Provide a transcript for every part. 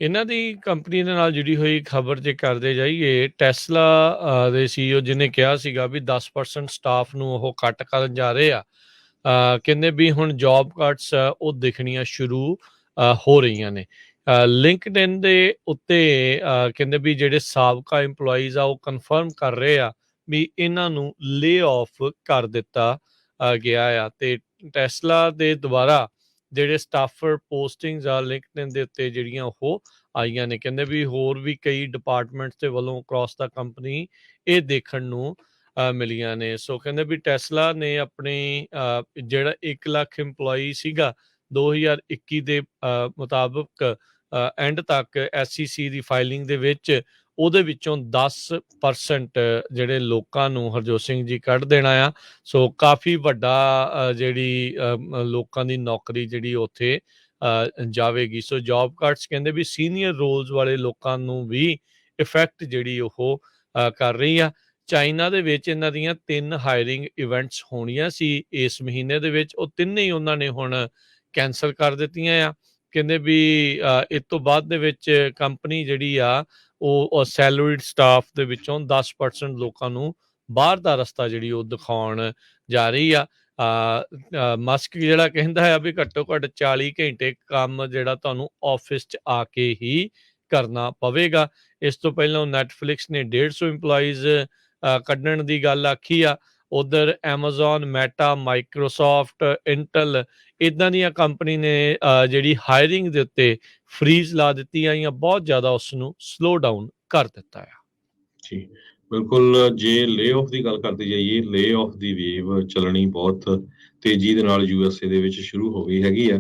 ਇਹਨਾਂ ਦੀ ਕੰਪਨੀ ਦੇ ਨਾਲ ਜੁੜੀ ਹੋਈ ਖਬਰ ਜੇ ਕਰਦੇ ਜਾਈਏ, ਟੈਸਲਾ ਦੇ ਸੀਈਓ ਜਿਹਨੇ ਕਿਹਾ ਸੀਗਾ ਵੀ 10% ਸਟਾਫ ਨੂੰ ਉਹ ਕੱਟ ਕਰਨ ਜਾ ਰਹੇ ਆ। ਕਹਿੰਦੇ ਵੀ ਹੁਣ ਜੌਬ ਕੱਟਸ ਉਹ ਦਿਖਣੀਆਂ ਸ਼ੁਰੂ ਹੋ ਰਹੀਆਂ ਨੇ। ਲਿੰਕਡਇਨ ਦੇ ਉੱਤੇ ਕਹਿੰਦੇ ਵੀ ਜਿਹੜੇ ਸਾਬਕਾ ਇੰਪਲੋਈਜ਼ ਆ ਉਹ ਕਨਫਰਮ ਕਰ ਰਹੇ ਆ ਵੀ ਇਹਨਾਂ ਨੂੰ ਲੇ ਆਫ ਕਰ ਦਿੱਤਾ ਗਿਆ ਆ। ਤੇ ਟੈਸਲਾ ਦੇ ਦੁਆਰਾ ਜਿਹੜੇ ਸਟਾਫਰ ਪੋਸਟਿੰਗਸ ਆ ਲਿੰਕਡਇਨ ਦੇ ਉੱਤੇ ਜਿਹੜੀਆਂ ਉਹ ਆਈਆਂ ਨੇ। ਕਹਿੰਦੇ ਵੀ ਹੋਰ ਵੀ ਕਈ ਡਿਪਾਰਟਮੈਂਟਸ ਦੇ ਵੱਲੋਂ ਅਕ੍ਰੋਸ ਦਾ ਕੰਪਨੀ ਇਹ ਦੇਖਣ ਨੂੰ ਮਿਲੀਆਂ ਨੇ। ਸੋ ਕਹਿੰਦੇ ਵੀ ਟੈਸਲਾ ਨੇ ਆਪਣੀ ਜਿਹੜਾ 1 ਲੱਖ ਇੰਪਲੋਈ ਸੀਗਾ 2021 ਦੇ ਮੁਤਾਬਕ ਐਂਡ ਤੱਕ SEC ਦੀ ਫਾਈਲਿੰਗ ਦੇ ਵਿੱਚ ਉਹਦੇ ਵਿੱਚੋਂ 10% ਜਿਹੜੇ ਲੋਕਾਂ ਨੂੰ ਹਰਜੋਤ ਸਿੰਘ ਜੀ ਕੱਢ ਦੇਣਾ ਆ। ਸੋ ਕਾਫੀ ਵੱਡਾ ਜਿਹੜੀ ਲੋਕਾਂ ਦੀ ਨੌਕਰੀ ਜਿਹੜੀ ਉੱਥੇ ਜਾਵੇਗੀ। ਸੋ ਜੌਬ ਕੱਟਸ ਕਹਿੰਦੇ ਵੀ ਸੀਨੀਅਰ ਰੋਲਸ ਵਾਲੇ ਲੋਕਾਂ ਨੂੰ ਵੀ ਇਫੈਕਟ ਜਿਹੜੀ ਉਹ ਕਰ ਰਹੀ ਆ। ਚਾਈਨਾ ਦੇ ਵਿੱਚ ਇਹਨਾਂ ਦੀਆਂ 3 ਹਾਇਰਿੰਗ ਇਵੈਂਟਸ ਹੋਣੀਆਂ ਸੀ ਇਸ ਮਹੀਨੇ ਦੇ ਵਿੱਚ, ਉਹ ਤਿੰਨੇ ਹੀ ਉਹਨਾਂ ਨੇ ਹੁਣ ਕੈਂਸਲ ਕਰ ਦਿੱਤੀਆਂ ਆ। ਕਹਿੰਦੇ ਵੀ ਇਸ ਤੋਂ ਬਾਅਦ ਦੇ ਵਿੱਚ ਕੰਪਨੀ ਜਿਹੜੀ ਆ ਉਹ ਸੈਲਰੀਡ ਸਟਾਫ ਦੇ ਵਿੱਚੋਂ 10% ਲੋਕਾਂ ਨੂੰ ਬਾਹਰ ਦਾ ਰਸਤਾ ਜਿਹੜੀ ਉਹ ਦਿਖਾਉਣ ਜਾ ਰਹੀ ਆ। ਮਸਕ ਜਿਹੜਾ ਕਹਿੰਦਾ ਹੈ ਵੀ ਘੱਟੋ ਘੱਟ 40 ਘੰਟੇ ਕੰਮ ਜਿਹੜਾ ਤੁਹਾਨੂੰ ਆਫਿਸ 'ਚ ਆ ਕੇ ਹੀ ਕਰਨਾ ਪਵੇਗਾ। ਇਸ ਤੋਂ ਪਹਿਲਾਂ ਨੈਟਫਲਿਕਸ ਨੇ 150 ਇੰਪਲਾਈਜ਼ ਕੱਢਣ ਦੀ ਗੱਲ ਆਖੀ ਆ। ਉਧਰ ਐਮਾਜ਼ੋਨ, ਮੈਟਾ, ਮਾਈਕਰੋਸਾਫਟ, ਇੰਟਲ ਇੱਦਾਂ ਦੀਆਂ ਕੰਪਨੀ ਨੇ ਜਿਹੜੀ ਹਾਇਰਿੰਗ ਦੇ ਉੱਤੇ ਫਰੀਜ਼ ਲਾ ਦਿੱਤੀ ਆ ਜਾਂ ਬਹੁਤ ਜ਼ਿਆਦਾ ਉਸ ਨੂੰ ਸਲੋ ਡਾਊਨ ਕਰ ਦਿੱਤਾ ਆ। ਜੀ ਬਿਲਕੁਲ, ਜੇ ਲੇ ਆਫ ਦੀ ਗੱਲ ਕਰਦੇ ਜਾਈਏ, ਲੇ ਆਫ ਦੀ ਵੇਵ ਚੱਲਣੀ ਬਹੁਤ ਤੇਜ਼ੀ ਦੇ ਨਾਲ USA ਦੇ ਵਿੱਚ ਸ਼ੁਰੂ ਹੋ ਗਈ ਹੈਗੀ ਆ।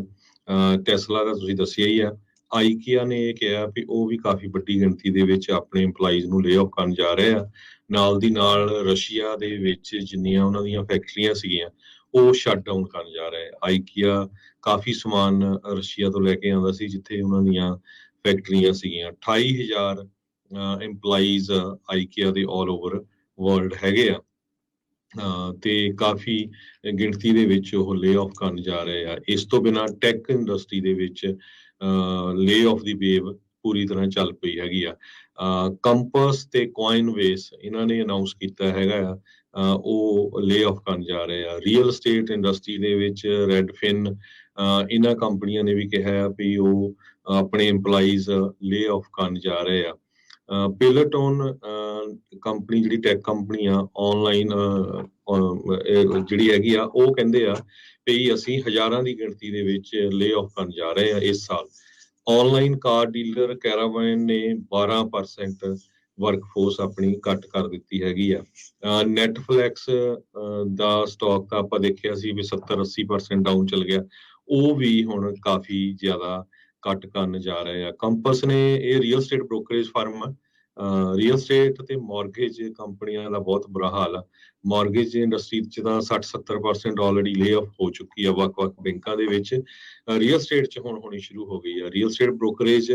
ਟੈਸਲਾ ਦਾ ਤੁਸੀਂ ਦੱਸਿਆ ਹੀ ਆ। ਆਈਕੀਆ ਨੇ ਇਹ ਕਿਹਾ ਵੀ ਉਹ ਵੀ ਕਾਫੀ ਵੱਡੀ ਗਿਣਤੀ ਦੇ ਵਿੱਚ ਆਪਣੇ EMPLOYEES ਨੂੰ ਲੇ ਆਫ ਕਰਨ ਜਾ ਰਹੇ ਆ। ਨਾਲ ਦੀ ਨਾਲ ਰਸ਼ੀਆ ਦੇ ਵਿੱਚ ਜਿੰਨੀਆਂ ਉਹਨਾਂ ਦੀਆਂ ਫੈਕਟਰੀਆਂ ਸੀਗੀਆਂ ਉਹ ਸ਼ਟ ਡਾਊਨ ਕਰਨ ਜਾ ਰਹੇ ਆ। ਆਈਕੀਆ ਕਾਫੀ ਸਮਾਨ ਰਸ਼ੀਆ ਤੋਂ ਲੈ ਕੇ ਆਉਂਦਾ ਸੀ ਜਿੱਥੇ ਉਹਨਾਂ ਦੀਆਂ ਫੈਕਟਰੀਆਂ ਸੀਗੀਆਂ। 28,000 EMPLOYEES ਆਈਕੀਆ ਦੇ ਆਲ ਓਵਰ ਵਰਲਡ ਹੈਗੇ ਆ। ਤੇ ਕਾਫੀ ਗਿਣਤੀ ਦੇ ਵਿੱਚ ਉਹ ਲੇ ਆਫ ਕਰਨ ਜਾ ਰਹੇ ਆ। ਇਸ ਤੋਂ ਬਿਨਾਂ ਟੈਕ ਇੰਡਸਟਰੀ ਦੇ ਵਿੱਚ ਲੇ ਆਫ ਦੀ ਵੇਵ ਪੂਰੀ ਤਰ੍ਹਾਂ ਚੱਲ ਪਈ ਹੈਗੀ ਆ। ਕੰਪਸ ਤੇ ਕੋਇਨਵੇਸ ਇਹਨਾਂ ਨੇ ਅਨਾਉਂਸ ਕੀਤਾ ਹੈਗਾ ਆ ਉਹ ਲੇ ਆਫ ਕਰਨ ਜਾ ਰਹੇ ਆ। ਰੀਅਲ estate ਇੰਡਸਟਰੀ ਦੇ ਵਿੱਚ ਰੈਡਫਿਨ ਇਹਨਾਂ ਕੰਪਨੀਆਂ ਨੇ ਵੀ ਕਿਹਾ ਵੀ ਉਹ ਆਪਣੇ EMPLOYEES ਲੇ ਆਫ ਕਰਨ ਜਾ ਰਹੇ ਆ। ਪੇਲਟੋਨ ਕੰਪਨੀ ਜਿਹੜੀ ਟੈਕ ਕੰਪਨੀ ਆ ਆਨਲਾਈਨ ਜਿਹੜੀ ਹੈਗੀ ਆ ਉਹ ਕਹਿੰਦੇ ਆ ਵੀ ਅਸੀਂ ਹਜ਼ਾਰਾਂ ਦੀ ਗਿਣਤੀ ਦੇ ਵਿੱਚ ਲੇ ਆਫ ਕਰਨ ਜਾ ਰਹੇ ਆ ਇਸ ਸਾਲ। ਆਨਲਾਈਨ ਕਾਰ ਡੀਲਰ ਕੈਰਾਵਨ ਨੇ 12% ਵਰਕਫੋਰਸ ਆਪਣੀ ਕੱਟ ਕਰ ਦਿੱਤੀ ਹੈਗੀ ਆ। ਨੈਟਫਲਿਕਸ ਦਾ ਸਟਾਕ ਤਾਂ ਆਪਾਂ ਦੇਖਿਆ ਸੀ ਵੀ 70-80% ਡਾਊਨ ਚੱਲ ਗਿਆ, ਉਹ ਵੀ ਹੁਣ ਕਾਫੀ ਜ਼ਿਆਦਾ ਕੱਟ ਕਰਨ ਜਾ ਰਹੇ ਆ। ਕੰਪਸ ਨੇ, ਇਹ ਰੀਅਲ estate ਬ੍ਰੋਕਰੇਜ ਫਰਮ ਆ। ਰੀਅਲ estate ਤੇ ਮਾਰਗੇਜ ਕੰਪਨੀਆਂ ਦਾ ਬਹੁਤ ਬੁਰਾ ਹਾਲ ਆ। ਮਾਰਗੇਜ ਇੰਡਸਟਰੀ 'ਚ ਤਾਂ 60-70% ਆਲਰੇਡੀ ਲੇ ਆਫ ਹੋ ਚੁੱਕੀ ਆ ਵੱਖ-ਵੱਖ ਬੈਂਕਾਂ ਦੇ ਵਿੱਚ। ਰੀਅਲ estate 'ਚ ਹੁਣ ਹੋਣੀ ਸ਼ੁਰੂ ਹੋ ਗਈ ਆ। ਰੀਅਲ estate ਬ੍ਰੋਕਰੇਜ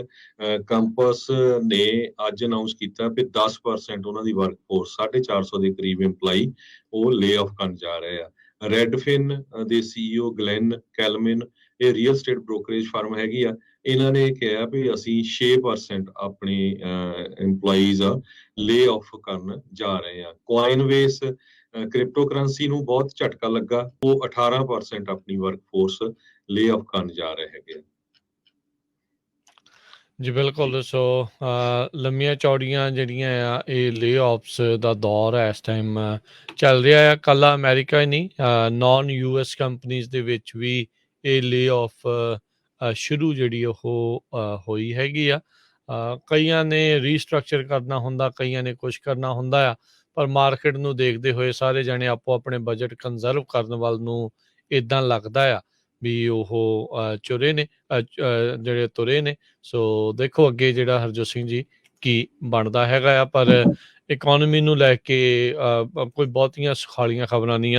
ਕੰਪਸ ਨੇ ਅੱਜ ਅਨਾਉਂਸ ਕੀਤਾ ਵੀ 10% ਉਹਨਾਂ ਦੀ ਵਰਕਫੋਰਸ 450 ਦੇ ਕਰੀਬ EMPLOYEE ਉਹ ਲੇ ਆਫ ਕਰਨ ਜਾ ਰਹੇ ਆ। ਰੈਡਫਿਨ ਦੇ CEO ਗਲੈਨ ਕੈਲਮਿਨ, ਇਹ ਰੀਅਲ estate ਬ੍ਰੋਕਰੇਜ ਫਰਮ ਹੈਗੀ ਆ, ਇਹਨਾਂ ਨੇ ਕਿਹਾ ਵੀ ਅਸੀਂ 6% ਆਪਣੇ EMPLOYEES ਲੇ ਆਫ ਕਰਨ ਜਾ ਰਹੇ ਆ। ਕੋਇਨਵੇਸ ਕ੍ਰਿਪਟੋ ਕਰੰਸੀ ਨੂੰ ਬਹੁਤ ਝਟਕਾ ਲੱਗਾ, ਉਹ 18% ਆਪਣੀ ਵਰਕਫੋਰਸ ਲੇ ਆਫ ਕਰਨ ਜਾ ਰਹੇ ਹੈਗੇ। ਜੀ ਬਿਲਕੁਲ। ਸੋ ਲੰਮੀਆਂ ਚੌੜੀਆਂ ਜਿਹੜੀਆਂ ਆ ਇਹ ਲੇ ਆਫਸ ਦਾ ਦੌਰ ਹੈ ਇਸ ਟਾਈਮ ਚੱਲ ਰਿਹਾ ਆ। ਕੱਲਾ ਅਮਰੀਕਾ ਹੀ ਨਹੀਂ, ਨਾਨ US ਕੰਪਨੀਜ਼ ਦੇ ਵਿੱਚ ਵੀ ਇਹ ਲੇ ਆਫ ਸ਼ੁਰੂ ਜਿਹੜੀ ਉਹ ਹੋਈ ਹੈਗੀ ਆ। ਕਈਆਂ ਨੇ ਰੀਸਟਰਕਚਰ ਕਰਨਾ ਹੁੰਦਾ, ਕਈਆਂ ਨੇ ਕੁਛ ਕਰਨਾ ਹੁੰਦਾ ਆ, ਪਰ ਮਾਰਕੀਟ ਨੂੰ ਦੇਖਦੇ ਹੋਏ ਸਾਰੇ ਜਾਣੇ ਆਪੋ ਆਪਣੇ ਬਜਟ ਕੰਜ਼ਰਵ ਕਰਨ ਵੱਲ ਨੂੰ ਇੱਦਾਂ ਲੱਗਦਾ ਆ ਵੀ ਉਹ ਚੁਰੇ ਨੇ ਜਿਹੜੇ ਤੁਰੇ ਨੇ। ਸੋ ਦੇਖੋ ਅੱਗੇ ਜਿਹੜਾ ਹਰਜੋਤ ਸਿੰਘ ਜੀ ਕੀ ਬਣਦਾ ਹੈਗਾ ਆ, ਪਰ ਇਕੋਨਮੀ ਨੂੰ ਲੈ ਕੇ ਕੋਈ ਬਹੁਤੀਆਂ ਸੁਖਾਲੀਆਂ ਖਬਰਾਂ ਨਹੀਂ ਆ।